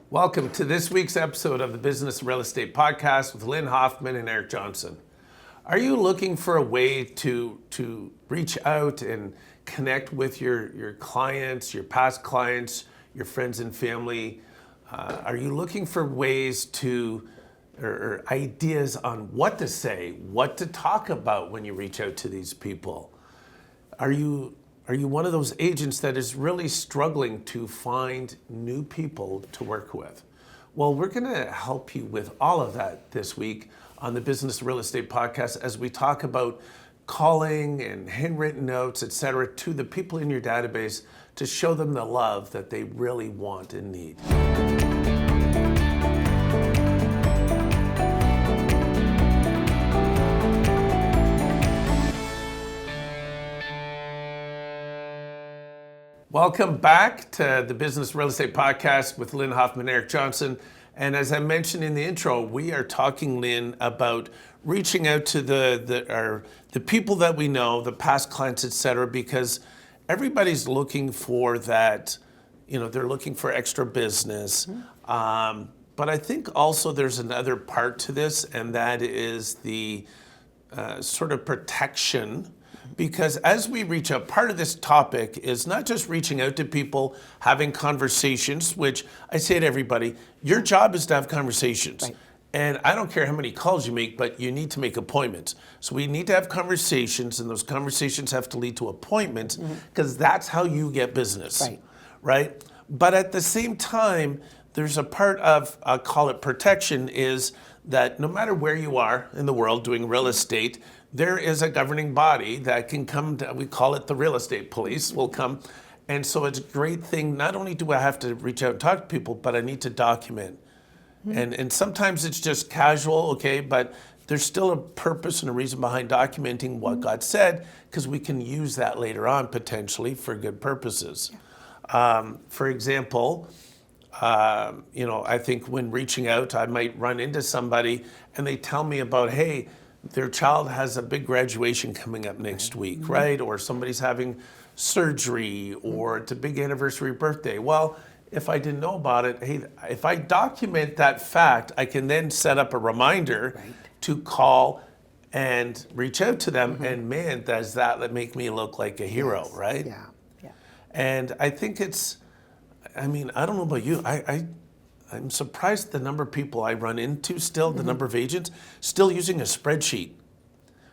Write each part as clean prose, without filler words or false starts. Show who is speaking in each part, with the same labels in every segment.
Speaker 1: Welcome to this week's episode of the Business Real Estate Podcast with Lynn, Hoffmann, and Eric Johnson. Are you looking for a way to reach out and connect with your clients, your past clients, your friends and family? Are you looking for ways to, or ideas on what to say, what to talk about when you reach out to these people? Are you one of those agents that is really struggling to find new people to work with? Well, we're going to help you with all of that this week on the Business Real Estate Podcast as we talk about calling and handwritten notes, etc., to the people in your database to show them the love that they really want and need. Welcome back to the Business Real Estate Podcast with Lynn, Hoffmann, Eric Johnson. And as I mentioned in the intro, we are talking, Lynn, about reaching out to the people that we know, the past clients, et cetera, because everybody's looking for that, they're looking for extra business. But I think also there's another part to this, and that is the sort of protection. Because as we reach out, part of this topic is not just reaching out to people, having conversations, which I say to everybody, your job is to have conversations. Right. And I don't care how many calls you make, but you need to make appointments. So we need to have conversations, and those conversations have to lead to appointments, because that's how you get business, right? But at the same time, there's a part of, I'll call it protection, is that no matter where you are in the world doing real estate, there is a governing body that can come, we call it the real estate police, will come. And so it's a great thing. Not only do I have to reach out and talk to people, but I need to document. And sometimes it's just casual, okay, but there's still a purpose and a reason behind documenting what God said, because we can use that later on potentially for good purposes. For example, I think when reaching out, I might run into somebody and they tell me about, hey, their child has a big graduation coming up next week, right? Or somebody's having surgery, or it's a big anniversary birthday. Well, if I didn't know about it, hey, if I document that fact, I can then set up a reminder to call and reach out to them. And man, does that make me look like a hero, right?
Speaker 2: Yeah.
Speaker 1: And I think I don't know about you, I'm surprised at the number of people I run into still, the number of agents, still using a spreadsheet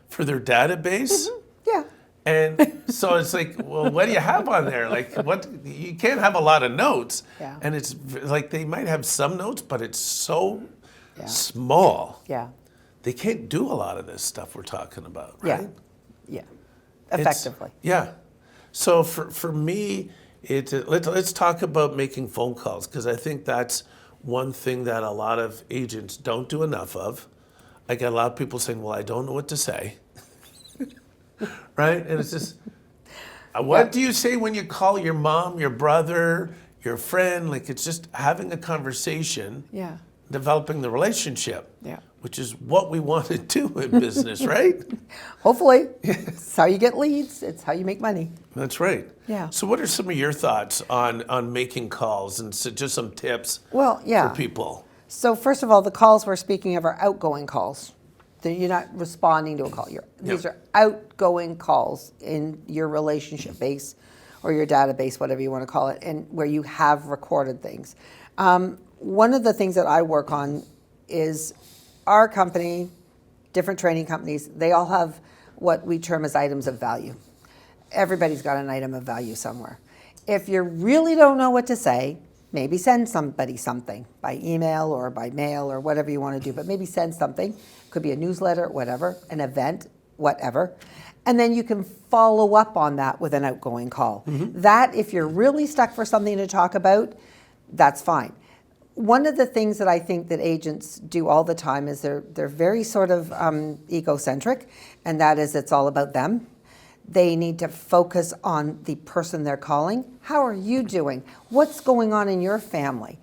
Speaker 1: for their database.
Speaker 2: Yeah.
Speaker 1: And so it's like, well, what do you have on there? Like, what? You can't have a lot of notes.
Speaker 2: Yeah.
Speaker 1: And it's like they might have some notes, but it's so small.
Speaker 2: Yeah.
Speaker 1: They can't do a lot of this stuff we're talking about, right?
Speaker 2: Yeah. Effectively.
Speaker 1: So for me, let's talk about making phone calls, because I think that's one thing that a lot of agents don't do enough of. I get a lot of people saying, well, I don't know what to say. Right? And it's just, what do you say when you call your mom, your brother, your friend? Like, it's just having a conversation, developing the relationship, which is what we want to do in business, right?
Speaker 2: Hopefully. It's how you get leads. It's how you make money.
Speaker 1: That's right.
Speaker 2: Yeah.
Speaker 1: So what are some of your thoughts on making calls, and so just some tips for people?
Speaker 2: So first of all, the calls we're speaking of are outgoing calls. You're not responding to a call. These are outgoing calls in your relationship base or your database, whatever you want to call it, and where you have recorded things. One of the things that I work on is our company, different training companies, they all have what we term as items of value. Everybody's got an item of value somewhere. If you really don't know what to say, maybe send somebody something by email or by mail or whatever you want to do, but maybe send something. Could be a newsletter, whatever, an event, whatever. And then you can follow up on that with an outgoing call. That, if you're really stuck for something to talk about, that's fine. One of the things that I think that agents do all the time is they're very sort of egocentric, and that is it's all about them. They need to focus on the person they're calling. How are you doing? What's going on in your family?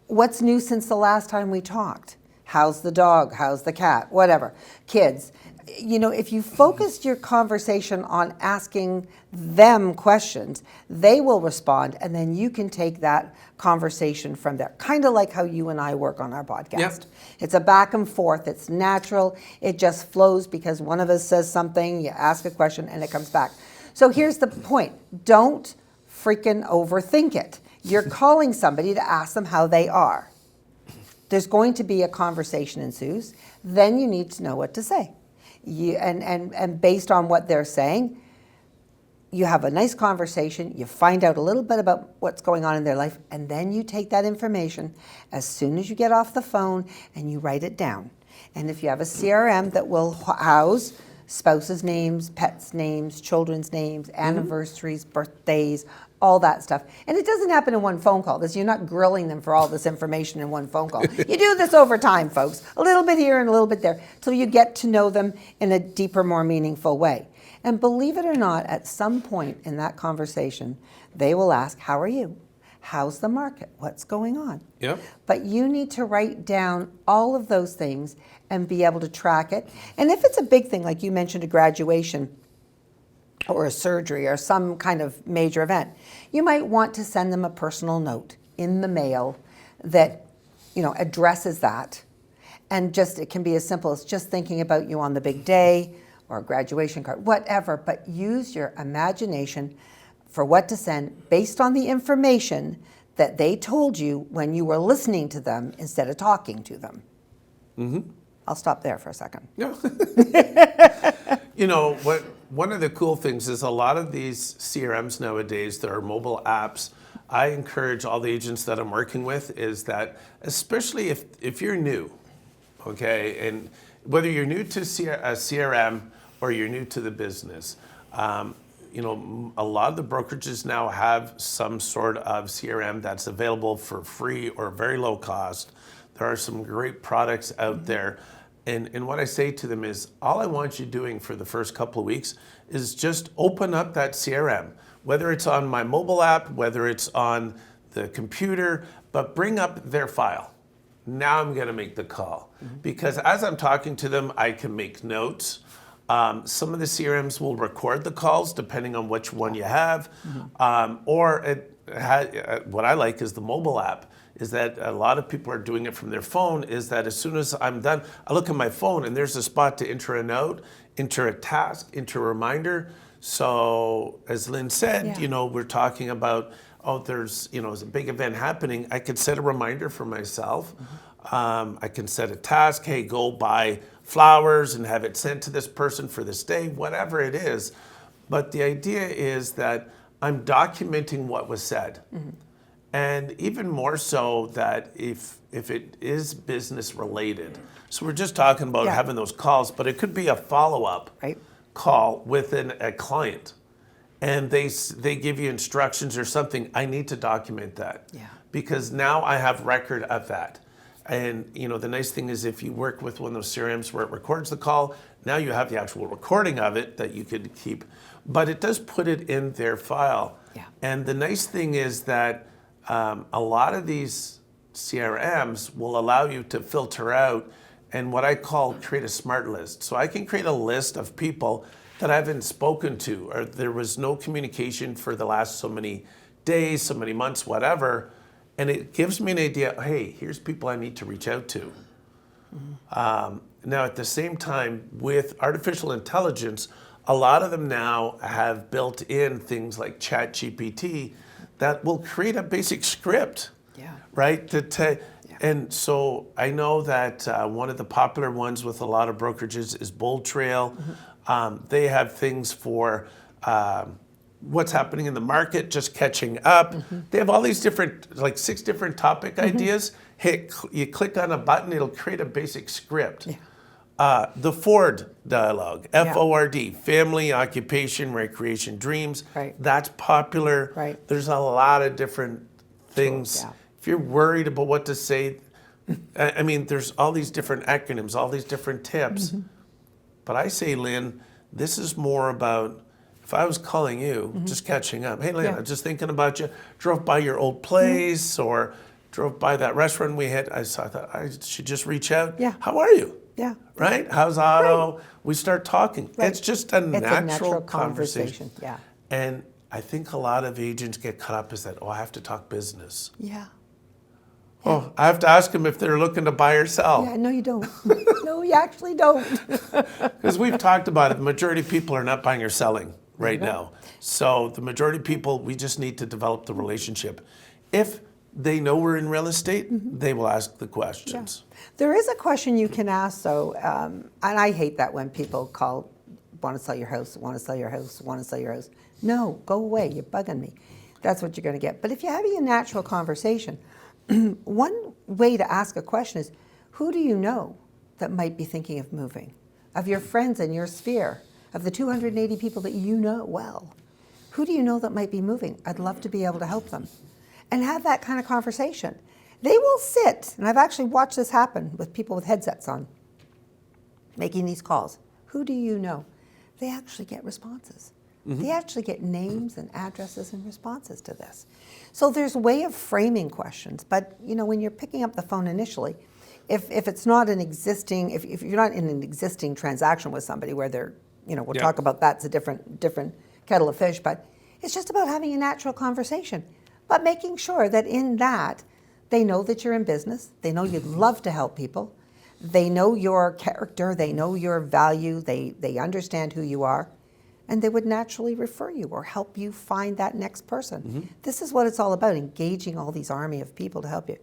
Speaker 2: What's new since the last time we talked? How's the dog? How's the cat? Whatever. Kids. if you focused your conversation on asking them questions, they will respond, and then you can take that conversation from there. Kind of like how you and I work on our podcast.
Speaker 1: Yep.
Speaker 2: It's a back and forth. It's natural. It just flows because one of us says something, you ask a question, and it comes back. So here's the point. Don't freaking overthink it. You're calling somebody to ask them how they are. There's going to be a conversation ensues. Then you need to know what to say. And based on what they're saying, you have a nice conversation, you find out a little bit about what's going on in their life, and then you take that information as soon as you get off the phone and you write it down. And if you have a CRM that will house spouses' names, pets' names, children's names, anniversaries, birthdays, all that stuff. And it doesn't happen in one phone call. You're not grilling them for all this information in one phone call. You do this over time, folks. A little bit here and a little bit there, till you get to know them in a deeper, more meaningful way. And believe it or not, at some point in that conversation, they will ask, how are you? How's the market? What's going on?
Speaker 1: Yep.
Speaker 2: But you need to write down all of those things and be able to track it. And if it's a big thing, like you mentioned, a graduation, or a surgery or some kind of major event, you might want to send them a personal note in the mail that, addresses that. And it can be as simple as just thinking about you on the big day or a graduation card, whatever, but use your imagination for what to send based on the information that they told you when you were listening to them instead of talking to them. Mm-hmm. I'll stop there for a second.
Speaker 1: No. One of the cool things is a lot of these CRMs nowadays, there are mobile apps. I encourage all the agents that I'm working with is that, especially if you're new, okay, and whether you're new to a CRM or you're new to the business, a lot of the brokerages now have some sort of CRM that's available for free or very low cost. There are some great products out there. And what I say to them is, all I want you doing for the first couple of weeks is just open up that CRM, whether it's on my mobile app, whether it's on the computer, but bring up their file. Now I'm going to make the call. Because as I'm talking to them, I can make notes. Some of the CRMs will record the calls depending on which one you have. What I like is the mobile app. Is that a lot of people are doing it from their phone, is that as soon as I'm done, I look at my phone and there's a spot to enter a note, enter a task, enter a reminder. So as Lynn said, we're talking about, there's a big event happening. I could set a reminder for myself. I can set a task, hey, go buy flowers and have it sent to this person for this day, whatever it is. But the idea is that I'm documenting what was said. And even more so that if it is business related. So we're just talking about having those calls, but it could be a follow-up call with a client. And they give you instructions or something. I need to document that. Yeah. Because now I have record of that. And the nice thing is if you work with one of those CRMs where it records the call, now you have the actual recording of it that you could keep. But it does put it in their file. Yeah. And the nice thing is that a lot of these CRMs will allow you to filter out and what I call create a smart list. So I can create a list of people that I haven't spoken to, or there was no communication for the last so many days, so many months, whatever. And it gives me an idea, hey, here's people I need to reach out to. Now, at the same time, with artificial intelligence, a lot of them now have built in things like ChatGPT that will create a basic script, right? And so I know that one of the popular ones with a lot of brokerages is Bold Trail. They have things for what's happening in the market, just catching up. They have all these different, like 6 different topic ideas. You click on a button, it'll create a basic script. The Ford dialogue, FORD, family, occupation, recreation, dreams. That's popular. There's a lot of different things. If you're worried about what to say, I mean, there's all these different acronyms, all these different tips. But I say, Lynn, this is more about, if I was calling you, just catching up. Hey, Lynn, I'm just thinking about you. Drove by your old place or drove by that restaurant we had. I thought I should just reach out. How are you?
Speaker 2: Yeah.
Speaker 1: Right? How's auto? We start talking.
Speaker 2: Right.
Speaker 1: It's just a natural conversation.
Speaker 2: Yeah.
Speaker 1: And I think a lot of agents get caught up is that, oh, I have to talk business.
Speaker 2: Yeah.
Speaker 1: Oh, I have to ask them if they're looking to buy or sell.
Speaker 2: Yeah, no, you don't. No, you actually don't.
Speaker 1: Because we've talked about it, the majority of people are not buying or selling right now. So the majority of people, we just need to develop the relationship. If they know we're in real estate, they will ask the questions.
Speaker 2: There is a question you can ask, though, and I hate that when people call, want to sell your house, want to sell your house, want to sell your house. No, go away, you're bugging me. That's what you're going to get. But if you're having a natural conversation, one way to ask a question is, who do you know that might be thinking of moving? Of your friends in your sphere, of the 280 people that you know well, who do you know that might be moving? I'd love to be able to help them. And have that kind of conversation. They will sit, and I've actually watched this happen with people with headsets on, making these calls. Who do you know? They actually get responses. They actually get names and addresses and responses to this. So there's a way of framing questions, but when you're picking up the phone initially, if it's not an existing, if you're not in an existing transaction with somebody where they're, we'll talk about that's a different kettle of fish, but it's just about having a natural conversation, but making sure that in that they know that you're in business, they know you'd love to help people, they know your character, they know your value, they understand who you are, and they would naturally refer you or help you find that next person. This is what it's all about, engaging all these army of people to help you.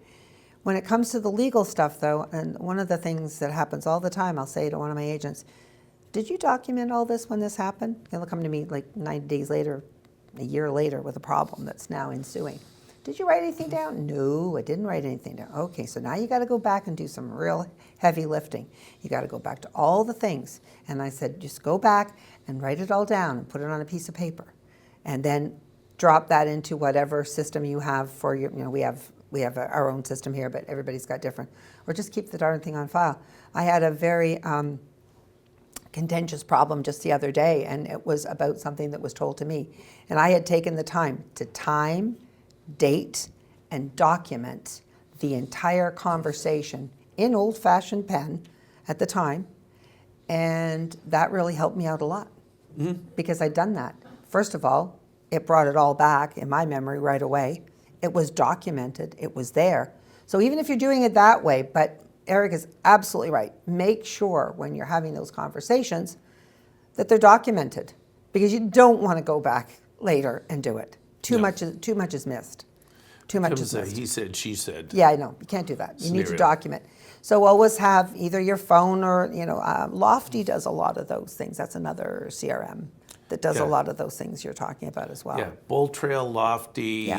Speaker 2: When it comes to the legal stuff, though, and one of the things that happens all the time, I'll say to one of my agents, did you document all this when this happened? They'll come to me like 90 days later, a year later, with a problem that's now ensuing. Did you write anything down? No, I didn't write anything down. Okay, so now you got to go back and do some real heavy lifting. You got to go back to all the things. And I said, just go back and write it all down and put it on a piece of paper. And then drop that into whatever system you have for your, we have our own system here, but everybody's got different. Or just keep the darn thing on file. I had a very contentious problem just the other day, and it was about something that was told to me. And I had taken the time to date, and document the entire conversation in old-fashioned pen at the time, and that really helped me out a lot because I'd done that. First of all, it brought it all back in my memory right away. It was documented, it was there. So even if you're doing it that way, but Eric is absolutely right, make sure when you're having those conversations that they're documented, because you don't want to go back later and do it. Too much is missed. Too much is missed.
Speaker 1: He said, she said.
Speaker 2: Yeah, I know. You can't do that. You need to document. So always have either your phone or, Lofty does a lot of those things. That's another CRM that does a lot of those things you're talking about as well.
Speaker 1: Yeah, Bull Trail, Lofty,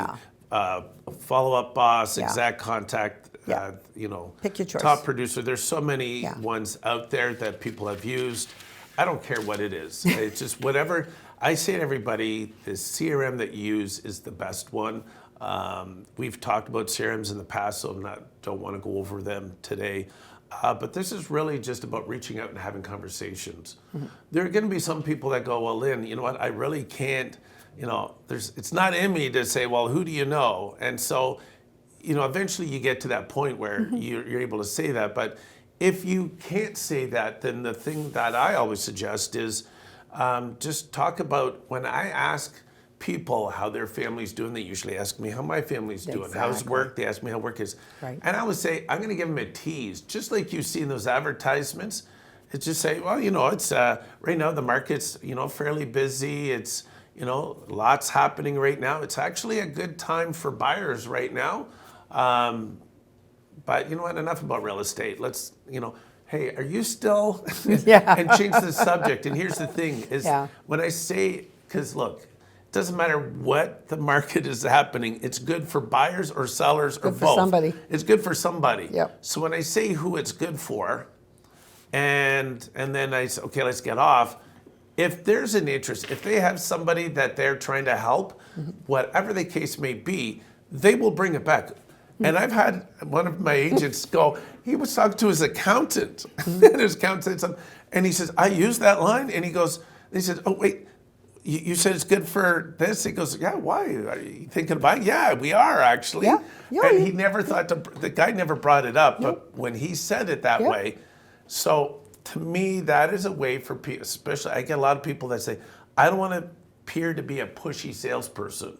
Speaker 1: Follow-Up Boss, Exact Contact,
Speaker 2: Pick your choice.
Speaker 1: Top Producer. There's so many ones out there that people have used. I don't care what it is. It's just whatever. I say to everybody, the CRM that you use is the best one. We've talked about CRMs in the past, so don't want to go over them today. But this is really just about reaching out and having conversations. There are going to be some people that go, well, Lynn, you know what? I really can't, it's not in me to say, well, who do you know? And so, eventually you get to that point where you're able to say that. But if you can't say that, then the thing that I always suggest is just talk about, when I ask people how their family's doing, they usually ask me how my family's doing. How's work? They ask me how work is.
Speaker 2: Right.
Speaker 1: And I would say, I'm going to give them a tease, just like you see in those advertisements. It's just say, well, it's right now the market's, fairly busy. It's, lots happening right now. It's actually a good time for buyers right now. But you know what? Enough about real estate. Let's, hey, are you still? And change the subject. And here's the thing is when I say, because look, it doesn't matter what the market is happening. It's good for buyers or sellers or both.
Speaker 2: For somebody.
Speaker 1: It's good for somebody.
Speaker 2: Yep.
Speaker 1: So when I say who it's good for, and then I say, okay, let's get off. If there's an interest, if they have somebody that they're trying to help, whatever the case may be, they will bring it back. And I've had one of my agents go, he was talking to his accountant, and his accountant said something, and he says, I use that line, and he says, oh, wait, you said it's good for this? He goes, yeah, why? Are you thinking of buying? Yeah, we are actually.
Speaker 2: Yeah.
Speaker 1: And he never thought the guy never brought it up, but when he said it that way, So to me, that is a way for people, especially I get a lot of people that say, I don't want to appear to be a pushy salesperson.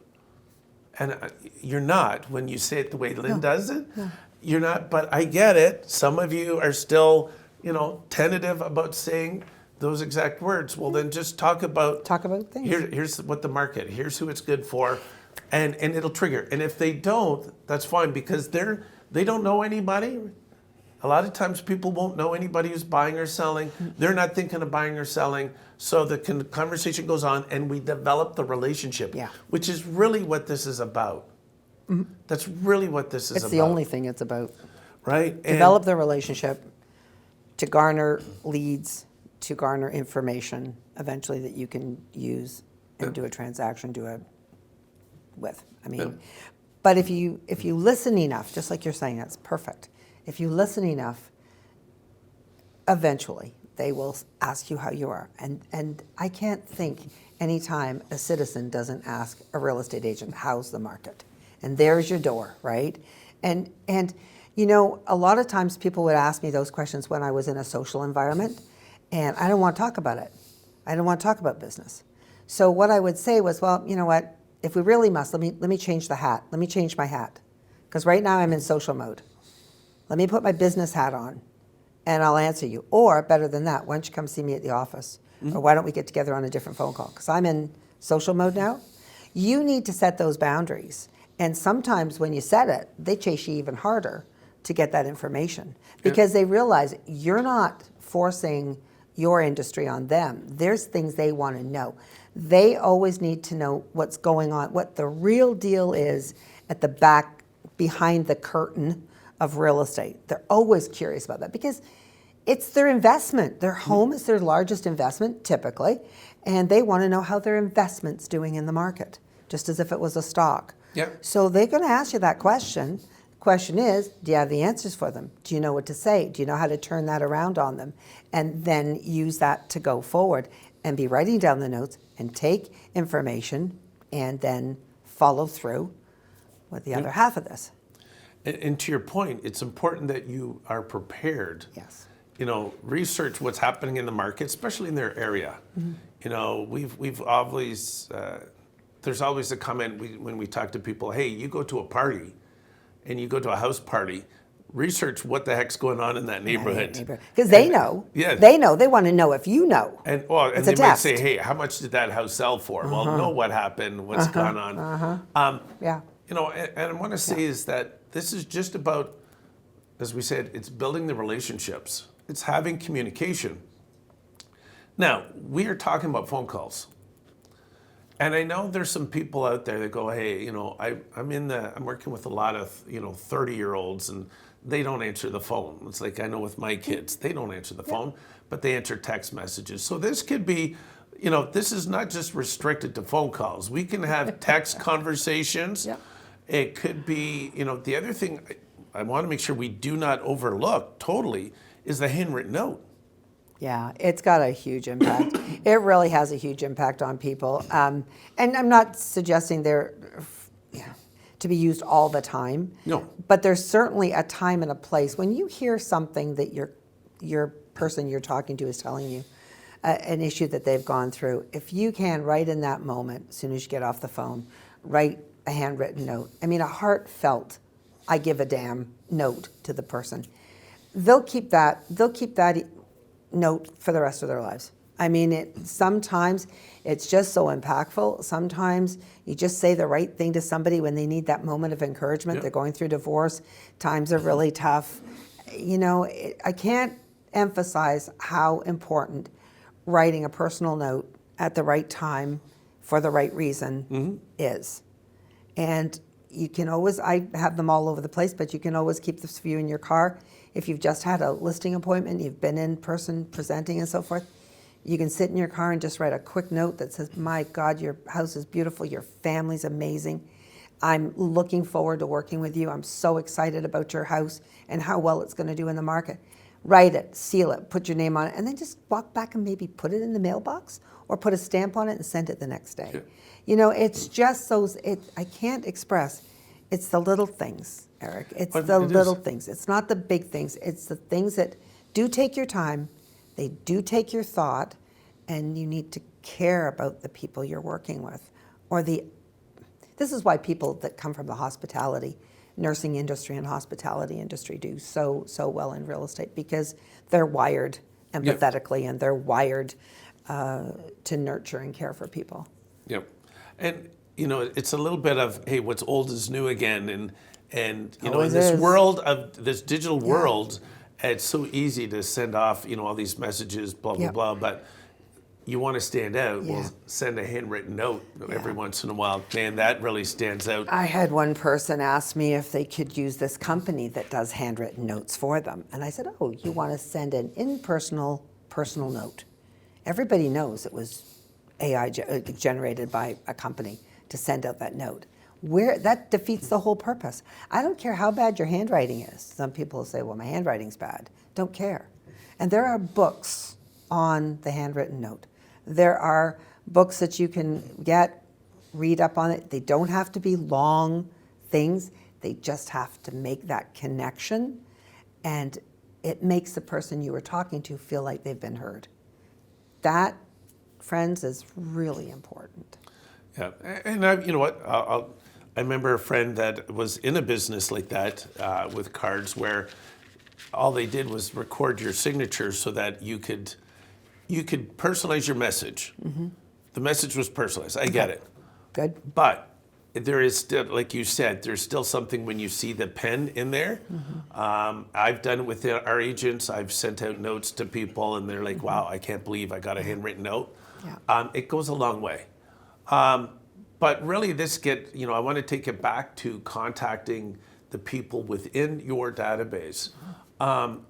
Speaker 1: And you're not when you say it the way Lynn does it. No. You're not, but I get it. Some of you are still, tentative about saying those exact words. Well, then just talk about
Speaker 2: things.
Speaker 1: Here's what the market, here's who it's good for, and it'll trigger. And if they don't, that's fine because they don't know anybody. A lot of times people won't know anybody who's buying or selling. They're not thinking of buying or selling. So the conversation goes on and we develop the relationship, which is really what this is about. Mm-hmm. That's really what this is about.
Speaker 2: It's the only thing it's about.
Speaker 1: Right?
Speaker 2: Develop the relationship to garner leads, to garner information eventually that you can use and do a transaction with. But if you listen enough, just like you're saying, that's perfect. If you listen enough, eventually they will ask you how you are. And I can't think any time a citizen doesn't ask a real estate agent, how's the market? And there's your door, right? And a lot of times people would ask me those questions when I was in a social environment, and I don't want to talk about it. I don't want to talk about business. So what I would say was, well, you know what? If we really must, let me change the hat. Let me change my hat. Because right now I'm in social mode. Let me put my business hat on, and I'll answer you. Or, better than that, why don't you come see me at the office? Mm-hmm. Or why don't we get together on a different phone call? Because I'm in social mode now. You need to set those boundaries. And sometimes when you set it, they chase you even harder to get that information. Because they realize you're not forcing your industry on them. There's things they want to know. They always need to know what's going on, what the real deal is at the back, behind the curtain of real estate. They're always curious about that because it's their investment. Their home is their largest investment, typically, and they want to know how their investment's doing in the market, just as if it was a stock.
Speaker 1: Yep.
Speaker 2: So they're going to ask you that question. The question is, do you have the answers for them? Do you know what to say? Do you know how to turn that around on them? And then use that to go forward and be writing down the notes and take information and then follow through with the other half of this.
Speaker 1: And to your point, it's important that you are prepared.
Speaker 2: Yes.
Speaker 1: Research what's happening in the market, especially in their area. Mm-hmm. We've always, there's always a comment when we talk to people, hey, you go to a party and you go to a house party, research what the heck's going on in that neighborhood.
Speaker 2: Because they know.
Speaker 1: Yeah.
Speaker 2: They know. They want to know if you know.
Speaker 1: And they might say, hey, how much did that house sell for? Well, know what happened, what's gone on.
Speaker 2: Yeah.
Speaker 1: And I want to say is that this is just about, as we said, it's building the relationships. It's having communication. Now, we are talking about phone calls. And I know there's some people out there that go, hey, I'm working with a lot of, 30-year-olds and they don't answer the phone. It's like I know with my kids, they don't answer the phone, but they answer text messages. So this could be, this is not just restricted to phone calls. We can have text conversations. Yeah. It could be, the other thing I want to make sure we do not overlook totally is the handwritten note.
Speaker 2: Yeah, it's got a huge impact. It really has a huge impact on people. And I'm not suggesting they're to be used all the time.
Speaker 1: No.
Speaker 2: But there's certainly a time and a place. When you hear something that your person you're talking to is telling you, an issue that they've gone through, if you can, right in that moment, as soon as you get off the phone, write a handwritten note. A heartfelt, I give a damn note to the person. They'll keep that note for the rest of their lives. Sometimes it's just so impactful. Sometimes you just say the right thing to somebody when they need that moment of encouragement. Yep. They're going through divorce. Times are really tough. I can't emphasize how important writing a personal note at the right time for the right reason is. And you can always, I have them all over the place, but you can always keep this few in your car. If you've just had a listing appointment, you've been in person presenting and so forth, you can sit in your car and just write a quick note that says, my God, your house is beautiful, your family's amazing. I'm looking forward to working with you. I'm so excited about your house and how well it's going to do in the market. Write it, seal it, put your name on it, and then just walk back and maybe put it in the mailbox or put a stamp on it and send it the next day. Yeah. It's just those, I can't express, it's the little things, Eric. It's the little things. It's not the big things. It's the things that do take your time, they do take your thought, and you need to care about the people you're working with. This is why people that come from the hospitality, nursing industry and hospitality industry do so well in real estate, because they're wired empathetically and they're wired to nurture and care for people.
Speaker 1: Yep. And, it's a little bit of, hey, what's old is new again. And in this world of this digital world, it's so easy to send off, all these messages, blah, blah, blah. But you want to stand out, well, send a handwritten note every once in a while. Man, that really stands out.
Speaker 2: I had one person ask me if they could use this company that does handwritten notes for them. And I said, oh, you want to send an impersonal personal note. Everybody knows it was AI generated by a company to send out that note. That defeats the whole purpose. I don't care how bad your handwriting is. Some people say, well, my handwriting's bad. Don't care. And there are books on the handwritten note. There are books that you can read up on it. They don't have to be long things. They just have to make that connection, and it makes the person you were talking to feel like they've been heard. That, friends, is really important.
Speaker 1: Yeah, and you know what? I remember a friend that was in a business like that with cards, where all they did was record your signature so that you could personalize your message. Mm-hmm. The message was personalized. I get it.
Speaker 2: Good.
Speaker 1: But there is still, like you said, there's still something when you see the pen in there. Mm-hmm. I've done it with our agents. I've sent out notes to people, and they're like, wow, I can't believe I got a handwritten note. Yeah. It goes a long way. But really I want to take it back to contacting the people within your database.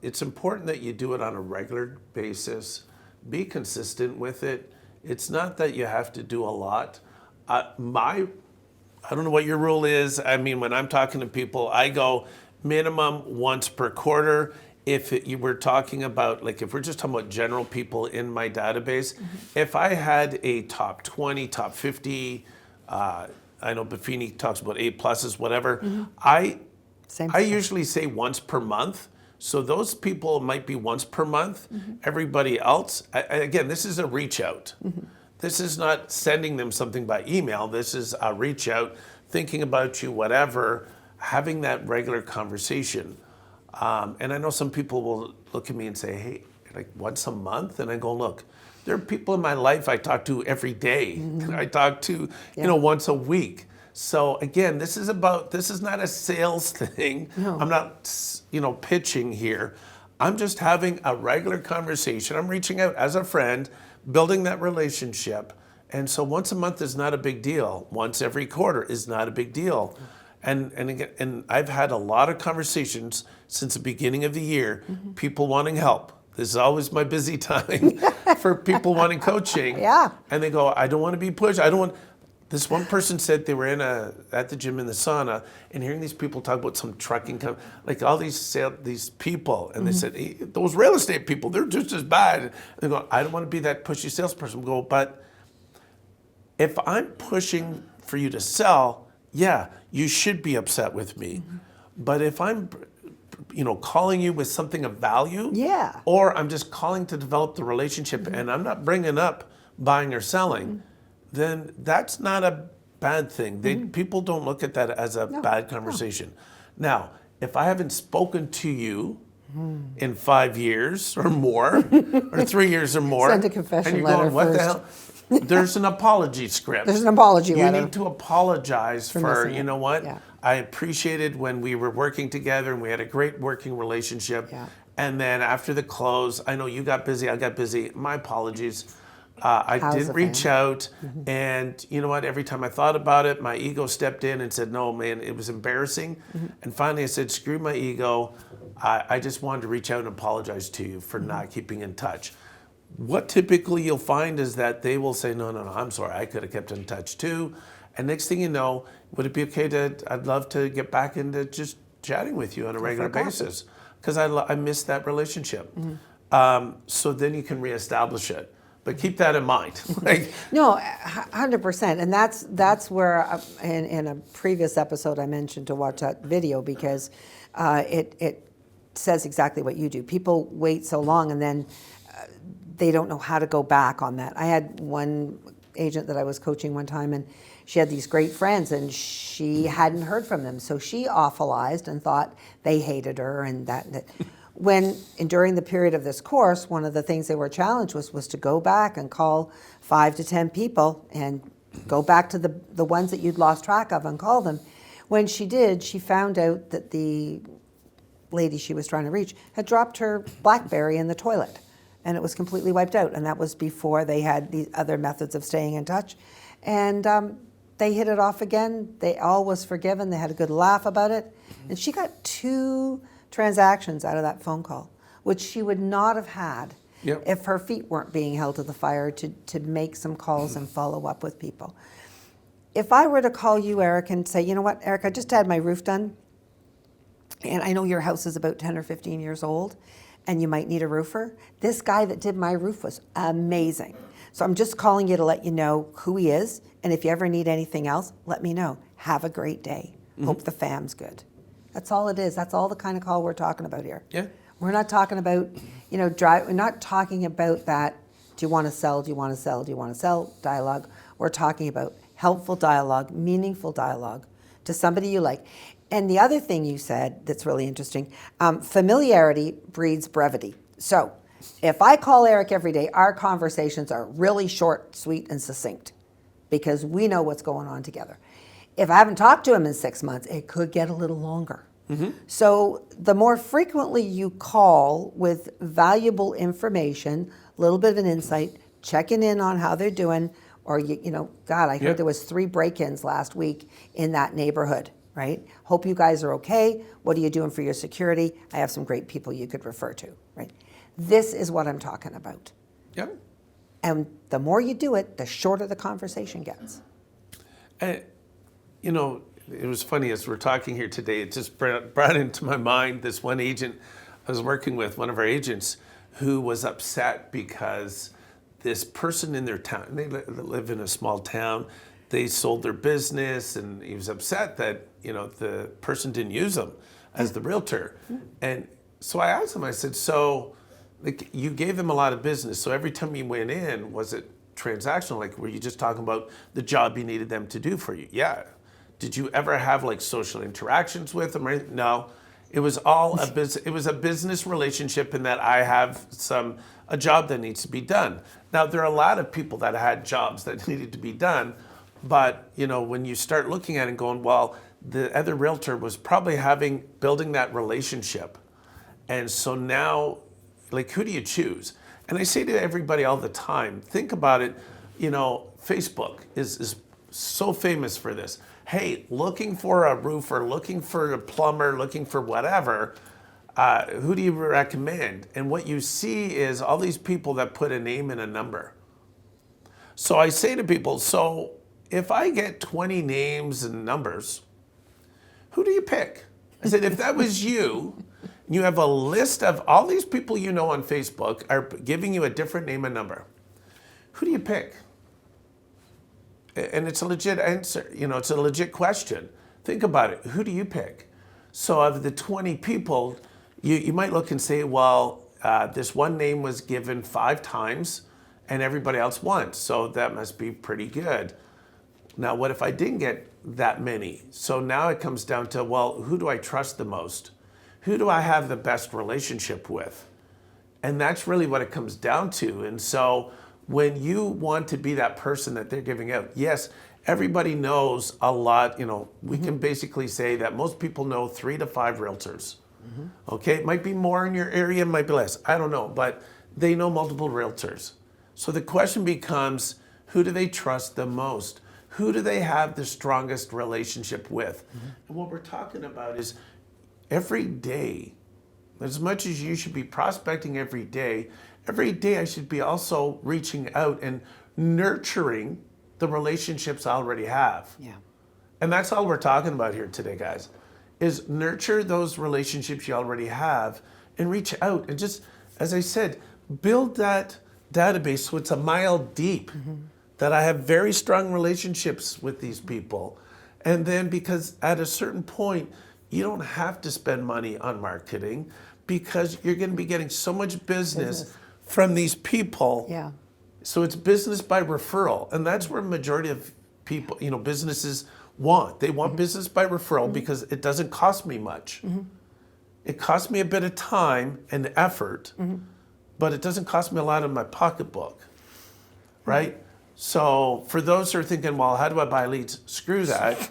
Speaker 1: It's important that you do it on a regular basis. Be consistent with it. It's not that you have to do a lot. I don't know what your rule is. I mean, when I'm talking to people, I go minimum once per quarter. If you were talking about, if we're just talking about general people in my database, if I had a top 20, top 50, I know Buffini talks about A pluses, whatever, I usually say once per month. So those people might be once per month. Everybody else, again, this is a reach out. This is not sending them something by email. This is a reach out, thinking about you, whatever, having that regular conversation. And I know some people will look at me and say, hey, once a month? And I go, look, there are people in my life I talk to every day. I talk to, once a week. So again, this is not a sales thing. No. I'm not, pitching here. I'm just having a regular conversation. I'm reaching out as a friend, building that relationship. And so once a month is not a big deal. Once every quarter is not a big deal. And again, and I've had a lot of conversations since the beginning of the year, people wanting help. This is always my busy time for people wanting coaching. Yeah. And they go, I don't want to be pushed. This one person said they were at the gym in the sauna and hearing these people talk about some trucking company, all these people, and they said, hey, those real estate people, they're just as bad. And they go, I don't want to be that pushy salesperson. I go, but if I'm pushing for you to sell, yeah, you should be upset with me. But if I'm calling you with something of value, or I'm just calling to develop the relationship and I'm not bringing up buying or selling, then that's not a bad thing. People don't look at that as a bad conversation. Now, if I haven't spoken to you in 5 years or more, or 3 years or more,
Speaker 2: send a confession letter
Speaker 1: going, what the hell? There's an apology script.
Speaker 2: There's an apology letter.
Speaker 1: You need to apologize for
Speaker 2: you
Speaker 1: know what?
Speaker 2: Yeah.
Speaker 1: I appreciated when we were working together and we had a great working relationship. Yeah. And then after the close, I know you got busy, I got busy. My apologies. I didn't reach out. And you know what? Every time I thought about it, my ego stepped in and said, no, man, it was embarrassing. And finally I said, screw my ego. I just wanted to reach out and apologize to you for not keeping in touch. What typically you'll find is that they will say, no, I'm sorry, I could have kept in touch too. And next thing you know, would it be okay I'd love to get back into just chatting with you on a regular basis, because I miss that relationship. So then you can reestablish it. But keep that in mind.
Speaker 2: No, 100%. And that's where in a previous episode I mentioned to watch that video, because it says exactly what you do. People wait so long and then they don't know how to go back on that. I had one agent that I was coaching one time, and she had these great friends, and she hadn't heard from them. So she awfulized and thought they hated her and that. And during the period of this course, one of the things they were challenged was to go back and call 5 to 10 people and go back to the ones that you'd lost track of and call them. When she did, she found out that the lady she was trying to reach had dropped her BlackBerry in the toilet, and it was completely wiped out. And that was before they had these other methods of staying in touch. And they hit it off again. They all was forgiven. They had a good laugh about it. And she got 2 transactions out of that phone call, which she would not have had if her feet weren't being held to the fire to make some calls and follow up with people. If I were to call you, Eric, and say, you know what, Eric, I just had my roof done, and I know your house is about 10 or 15 years old, and you might need a roofer. This guy that did my roof was amazing. So I'm just calling you to let you know who he is, and if you ever need anything else, let me know. Have a great day. Hope the fam's good. That's all it is. That's all the kind of call we're talking about here.
Speaker 1: Yeah.
Speaker 2: We're not talking about, we're not talking about that, do you want to sell, do you want to sell, do you want to sell dialogue. We're talking about helpful dialogue, meaningful dialogue to somebody you like. And the other thing you said that's really interesting, familiarity breeds brevity. So if I call Eric every day, our conversations are really short, sweet, and succinct because we know what's going on together. If I haven't talked to him in 6 months, it could get a little longer. So the more frequently you call with valuable information, a little bit of an insight, checking in on how they're doing, or, God, I heard there was 3 break-ins last week in that neighborhood, right? Hope you guys are okay. What are you doing for your security? I have some great people you could refer to, right? This is what I'm talking about.
Speaker 1: Yep.
Speaker 2: And the more you do it, the shorter the conversation gets.
Speaker 1: It was funny as we're talking here today, it just brought into my mind this one agent I was working with, one of our agents, who was upset because this person in their town, they live in a small town, they sold their business, and he was upset that, the person didn't use them as the realtor. And so I asked him, I said, so you gave them a lot of business, so every time you went in, was it transactional? Like, were you just talking about the job you needed them to do for you? Yeah. Did you ever have social interactions with them? No. It was all it was a business relationship in that I have a job that needs to be done. Now, there are a lot of people that had jobs that needed to be done, but when you start looking at it and going, well, the other realtor was probably building that relationship. And so now, who do you choose? And I say to everybody all the time, think about it, Facebook is so famous for this. Hey, looking for a roofer, looking for a plumber, looking for whatever, who do you recommend? And what you see is all these people that put a name and a number. So I say to people, so if I get 20 names and numbers, who do you pick? I said, if that was you, you have a list of all these people on Facebook are giving you a different name and number, who do you pick? And it's a legit answer, it's a legit question. Think about it. Who do you pick? So of the 20 people, you might look and say, well, this one name was given 5 times and everybody else once. So that must be pretty good. Now, what if I didn't get that many? So now it comes down to, well, who do I trust the most? Who do I have the best relationship with? And that's really what it comes down to. And so when you want to be that person that they're giving out, yes, everybody knows a lot. We can basically say that most people know 3 to 5 realtors. Okay, it might be more in your area, it might be less. I don't know, but they know multiple realtors. So the question becomes, who do they trust the most? Who do they have the strongest relationship with? And what we're talking about is every day, as much as you should be prospecting every day I should be also reaching out and nurturing the relationships I already have.
Speaker 2: Yeah.
Speaker 1: And that's all we're talking about here today, guys, is nurture those relationships you already have and reach out and just, as I said, build that database so it's a mile deep, that I have very strong relationships with these people. And then because at a certain point, you don't have to spend money on marketing because you're going to be getting so much business from these people.
Speaker 2: Yeah.
Speaker 1: So it's business by referral. And that's where majority of people, businesses want. They want business by referral because it doesn't cost me much. It costs me a bit of time and effort, but it doesn't cost me a lot in my pocketbook, right? So for those who are thinking, well, how do I buy leads? Screw that.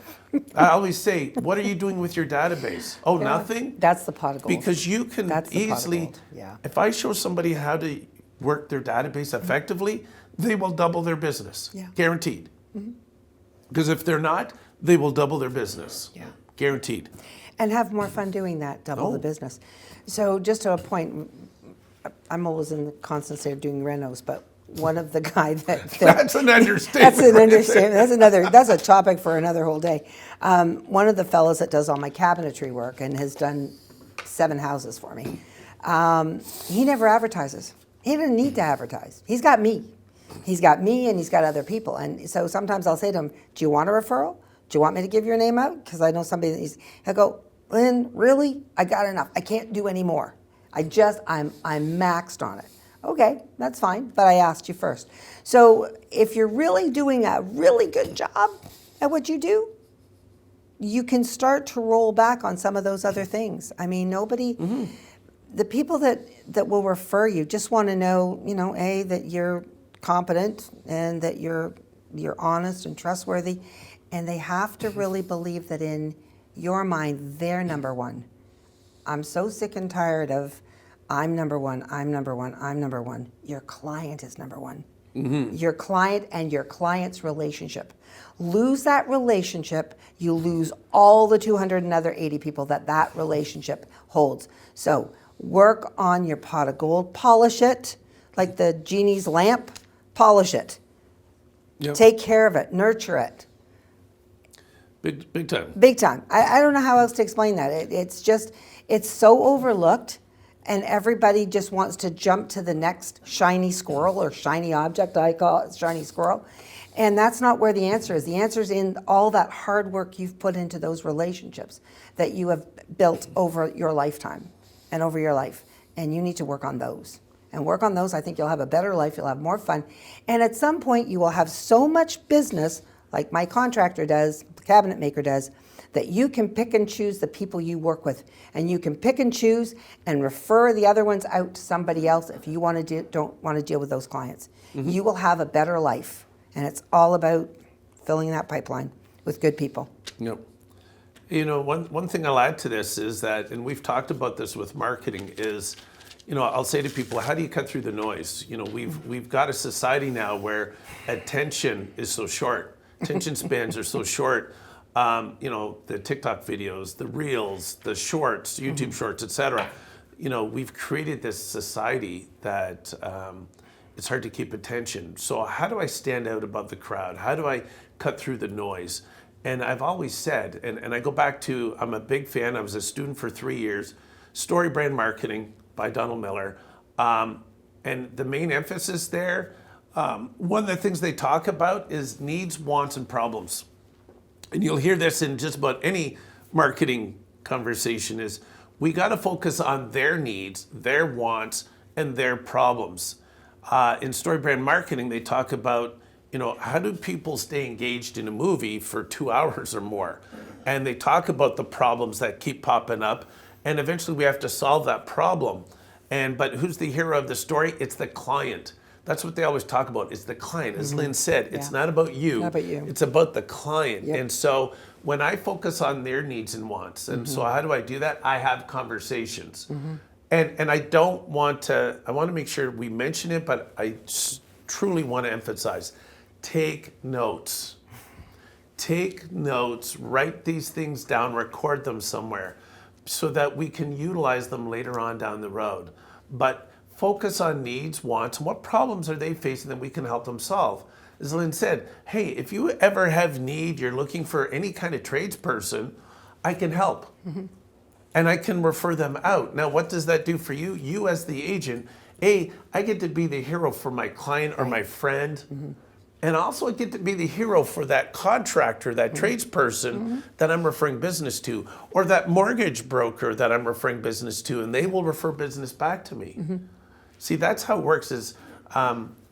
Speaker 1: I always say, what are you doing with your database? Oh, nothing?
Speaker 2: That's the pot of gold.
Speaker 1: Because you can
Speaker 2: That's the pot of
Speaker 1: easily,
Speaker 2: gold. Yeah.
Speaker 1: if I show somebody how to work their database effectively, they will double their business.
Speaker 2: Yeah.
Speaker 1: Guaranteed. Because if they're not, they will double their business.
Speaker 2: Yeah.
Speaker 1: Guaranteed.
Speaker 2: And have more fun doing that, double the business. So just to a point, I'm always in the constant state of doing renos, but one of the guys
Speaker 1: That's an understatement.
Speaker 2: That's an understatement. That's a topic for another whole day. One of the fellows that does all my cabinetry work and has done 7 houses for me, he never advertises. He doesn't need to advertise. He's got me. He's got me and he's got other people. And so sometimes I'll say to him, do you want a referral? Do you want me to give your name out? Because I know somebody he'll go, Lynn, really? I got enough. I can't do any more. I'm maxed on it. Okay, that's fine, but I asked you first. So if you're really doing a really good job at what you do, you can start to roll back on some of those other things. I mean, the people that will refer you just want to know, A, that you're competent and that you're honest and trustworthy, and they have to really believe that in your mind, they're number one. I'm so sick and tired of I'm number one, I'm number one, I'm number one. Your client is number one. Your client and your client's relationship. Lose that relationship, you lose all the 280 people that relationship holds. So work on your pot of gold, polish it like the genie's lamp, polish it.
Speaker 1: Yep.
Speaker 2: Take care of it, nurture it.
Speaker 1: Big time.
Speaker 2: Big time. I don't know how else to explain that. It's so overlooked, and everybody just wants to jump to the next shiny squirrel or shiny object. I call it shiny squirrel. And that's not where the answer is. The answer is in all that hard work you've put into those relationships that you have built over your lifetime and over your life. And you need to work on those. And work on those, I think you'll have a better life, you'll have more fun. And at some point, you will have so much business, like my contractor does, the cabinet maker does, that you can pick and choose the people you work with. And you can pick and choose and refer the other ones out to somebody else if you don't want to deal with those clients. You will have a better life. And it's all about filling that pipeline with good people.
Speaker 1: Yep. One thing I'll add to this is that, and we've talked about this with marketing, is, I'll say to people, how do you cut through the noise? We've got a society now where attention is so short. Attention spans are so short. The TikTok videos, the reels, the shorts, YouTube shorts, etc. We've created this society that it's hard to keep attention. So how do I stand out above the crowd? How do I cut through the noise? And I've always said, and I go back to, I'm a big fan, I was a student for 3 years, Story Brand Marketing by Donald Miller. And the main emphasis there, one of the things they talk about is needs, wants, and problems. And you'll hear this in just about any marketing conversation is, we got to focus on their needs, their wants, and their problems. In Story Brand Marketing, they talk about, how do people stay engaged in a movie for 2 hours or more? And they talk about the problems that keep popping up, and eventually we have to solve that problem. But who's the hero of the story? It's the client. That's what they always talk about, is the client. As Lynn said, it's not about you.
Speaker 2: Not about you.
Speaker 1: It's about the client.
Speaker 2: Yep.
Speaker 1: And so when I focus on their needs and wants, and so how do I do that? I have conversations. And I don't want to, I want to make sure we mention it, but I truly want to emphasize, take notes. Take notes, write these things down, record them somewhere so that we can utilize them later on down the road. But focus on needs, wants, and what problems are they facing that we can help them solve. As Lynn said, hey, if you ever have need, you're looking for any kind of tradesperson, I can help. And I can refer them out. Now, what does that do for you? You as the agent, I get to be the hero for my client or my friend. And also I get to be the hero for that contractor, that tradesperson that I'm referring business to, or that mortgage broker that I'm referring business to, and they will refer business back to me. See, that's how it works is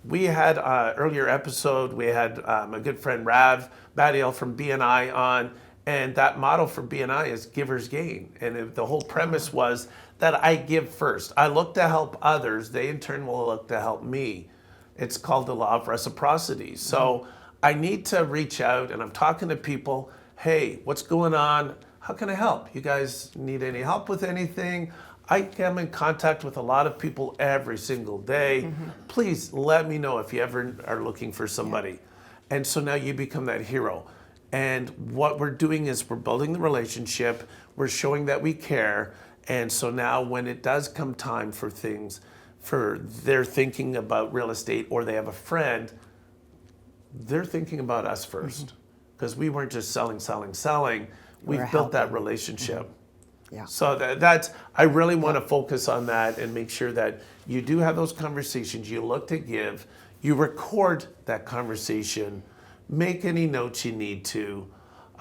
Speaker 1: we had earlier episode, we had a good friend, Rav Badiel from BNI on, and that motto for BNI is givers gain. And the whole premise was that I give first. I look to help others. They in turn will look to help me. It's called the law of reciprocity. So I need to reach out and I'm talking to people. Hey, what's going on? How can I help? You guys need any help with anything? I am in contact with a lot of people every single day. Please let me know if you ever are looking for somebody. And so now you become that hero. And what we're doing is we're building the relationship. We're showing that we care. And so now when it does come time for things, for they're thinking about real estate or they have a friend, they're thinking about us first. Because we weren't just selling. We've built that relationship.
Speaker 2: Yeah.
Speaker 1: So that's, I really want to focus on that and make sure that you do have those conversations, you look to give, you record that conversation, make any notes you need to.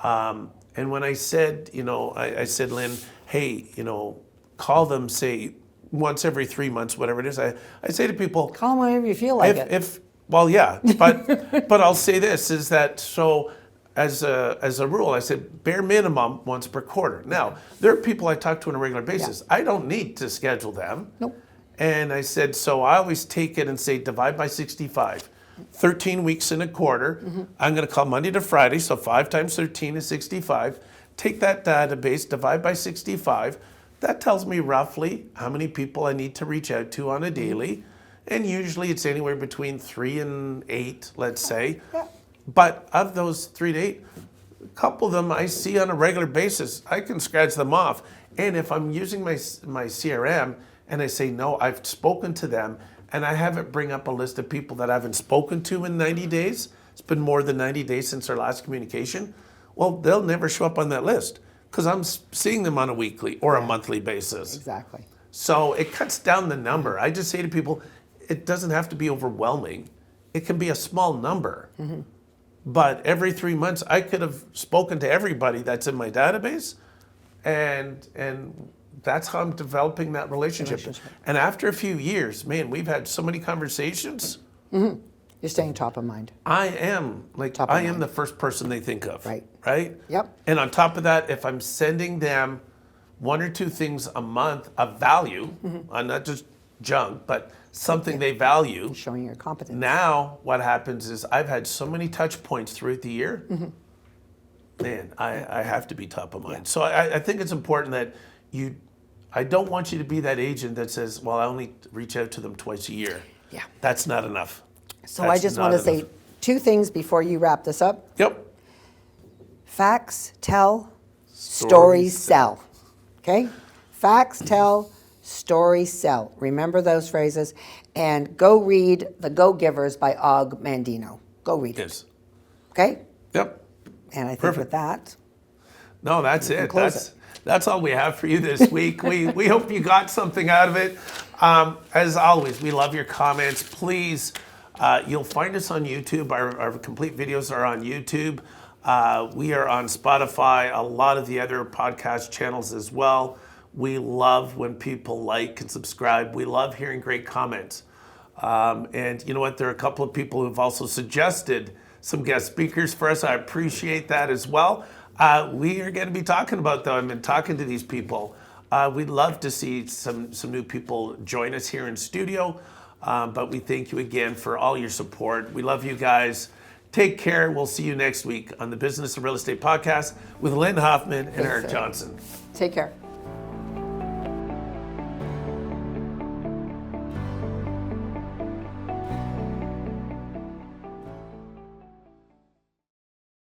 Speaker 1: And when I said, I said, Lynn, hey, call them, say, once every 3 months, whatever it is. I say to people,
Speaker 2: Call them whenever you feel like it.
Speaker 1: Well, yeah, but I'll say this is that so as a rule, I said bare minimum once per quarter. Now there are people I talk to on a regular basis. I don't need to schedule them.
Speaker 2: Nope.
Speaker 1: And I said so I always take it and say divide by 65. 13 weeks in a quarter. I'm going to call Monday to Friday, so 5 times 13 is 65. Take that database, divide by 65. That tells me roughly how many people I need to reach out to on a daily. And usually it's anywhere between 3 and 8, let's say.
Speaker 2: Yeah.
Speaker 1: But of those 3 to 8, a couple of them I see on a regular basis. I can scratch them off. And if I'm using my CRM and I say, no, I've spoken to them, and I have it bring up a list of people that I haven't spoken to in 90 days, it's been more than 90 days since our last communication, well, they'll never show up on that list because I'm seeing them on a weekly or a monthly basis.
Speaker 2: Exactly.
Speaker 1: So it cuts down the number. I just say to people, it doesn't have to be overwhelming. It can be a small number. But every 3 months, I could have spoken to everybody that's in my database, and that's how I'm developing that relationship. And after a few years, man, we've had so many conversations.
Speaker 2: You're staying top of mind.
Speaker 1: I am the first person they think of. Right?
Speaker 2: Yep.
Speaker 1: And on top of that, if I'm sending them 1 or 2 things a month of value, not just junk, but something they value.
Speaker 2: Showing your competence.
Speaker 1: Now, what happens is I've had so many touch points throughout the year. Man, I have to be top of mind. So I think it's important that I don't want you to be that agent that says, well, I only reach out to them twice a year.
Speaker 2: Yeah.
Speaker 1: That's not enough.
Speaker 2: So I just want to say 2 things before you wrap this up.
Speaker 1: Yep.
Speaker 2: Facts tell, stories sell. Okay? Facts tell, stories sell. Remember those phrases. And go read The Go-Givers by Og Mandino. Go read it.
Speaker 1: Yes.
Speaker 2: Okay?
Speaker 1: Yep.
Speaker 2: And I think
Speaker 1: Perfect.
Speaker 2: with that,
Speaker 1: no, that's it.
Speaker 2: close
Speaker 1: That's all we have for you this week. We hope you got something out of it. As always, we love your comments. Please, you'll find us on YouTube. Our complete videos are on YouTube. We are on Spotify, a lot of the other podcast channels as well. We love when people like and subscribe. We love hearing great comments. And you know what? There are a couple of people who've also suggested some guest speakers for us. I appreciate that as well. We are going to be talking about them. I've been talking to these people. We'd love to see some new people join us here in studio. But we thank you again for all your support. We love you guys. Take care. We'll see you next week on the Business of Real Estate podcast with Lynn Hoffmann and Eric Johnson.
Speaker 2: take care.